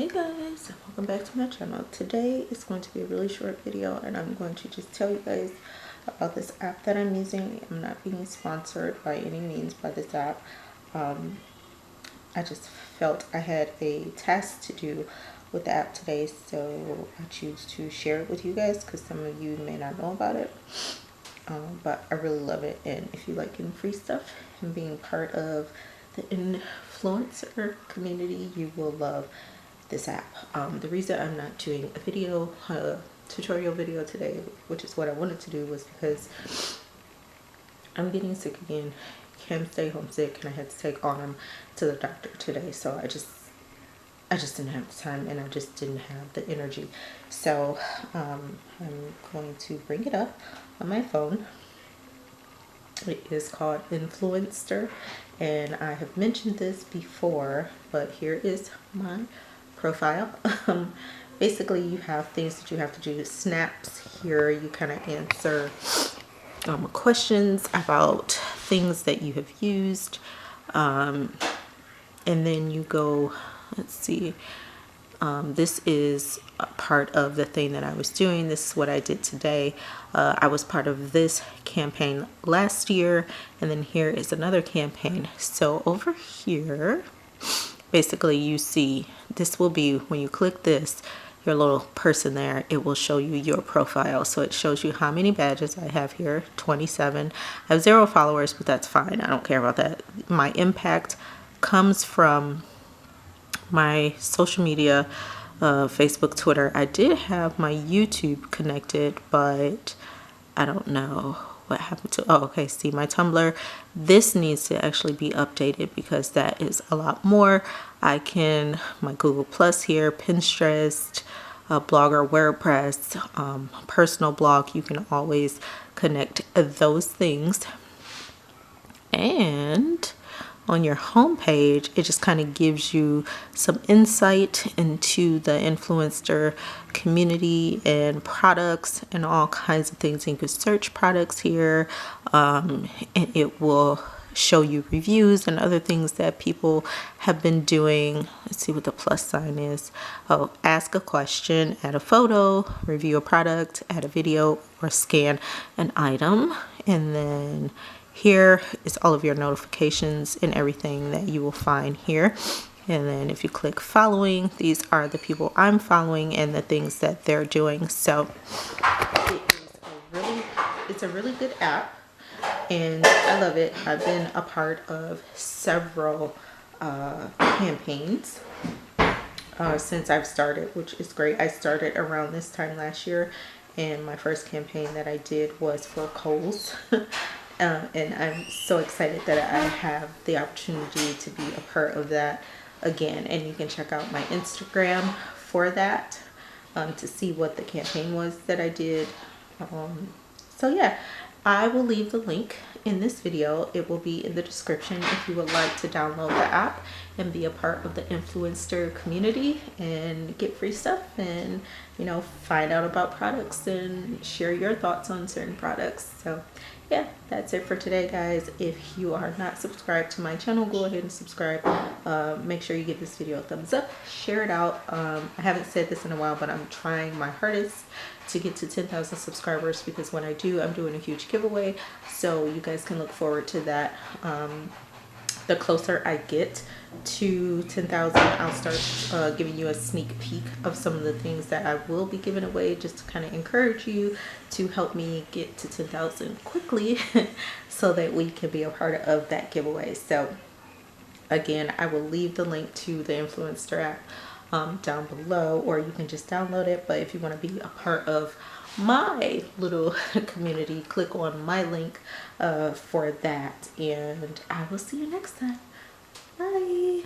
Hey guys, welcome back to my channel. Today is going to be a really short video and I'm going to just tell you guys about this app that I'm using. I'm not being sponsored by any means by this app. I just felt I had a task to do with the app today, so I choose to share it with you guys because some of you may not know about it. But I really love it, and if you like getting free stuff and being part of the influencer community, you will love this app. The reason I'm not doing a video, tutorial video today, which is what I wanted to do, was because I'm getting sick again. Cam stayed home sick and I had to take Autumn to the doctor today, so I just didn't have the time and I just didn't have the energy. So I'm going to bring it up on my phone. It is called Influenster, and I have mentioned this before, but here is my profile. Basically you have things that you have to do, snaps here. You kind of answer questions about things that you have used, and then you go, let's see, this is a part of the thing that I was doing. This is what I did today. I was part of this campaign last year, and then here is another campaign. So over here, basically you see, this will be, when you click this, your little person there, it will show you your profile. So it shows you how many badges I have here, 27. I have 0 followers, but that's fine. I don't care about that. My impact comes from my social media, Facebook, Twitter. I did have my YouTube connected, but I don't know what happened to, oh, okay, see my Tumblr. This needs to actually be updated because that is a lot more. I can, my Google Plus here, Pinterest, Blogger, WordPress, personal blog, you can always connect those things. And on your home page, it just kind of gives you some insight into the influencer community and products and all kinds of things. And you can search products here, and it will show you reviews and other things that people have been doing. Let's see what the plus sign is. Oh, ask a question, add a photo, review a product, add a video, or scan an item. And then here is all of your notifications and everything that you will find here. And then if you click following, these are the people I'm following and the things that they're doing. So it's a really good app, and I love it. I've been a part of several campaigns since I've started, which is great. I started around this time last year, and my first campaign that I did was for Kohl's. And I'm so excited that I have the opportunity to be a part of that again. And you can check out my Instagram for that, to see what the campaign was that I did. So yeah, I will leave the link in this video. It will be in the description if you would like to download the app and be a part of the influencer community and get free stuff and, you know, find out about products and share your thoughts on certain products. So yeah, that's it for today, guys. If you are not subscribed to my channel, go ahead and subscribe. Make sure you give this video a thumbs up, share it out. I haven't said this in a while, but I'm trying my hardest to get to 10,000 subscribers, because when I do, I'm doing a huge giveaway, so you guys can look forward to that. The closer I get to 10,000, I'll start giving you a sneak peek of some of the things that I will be giving away, just to kind of encourage you to help me get to 10,000 quickly so that we can be a part of that giveaway. So again, I will leave the link to the Influencer app down below, or you can just download it. But if you want to be a part of my little community, click on my link for that, and I will see you next time. Bye.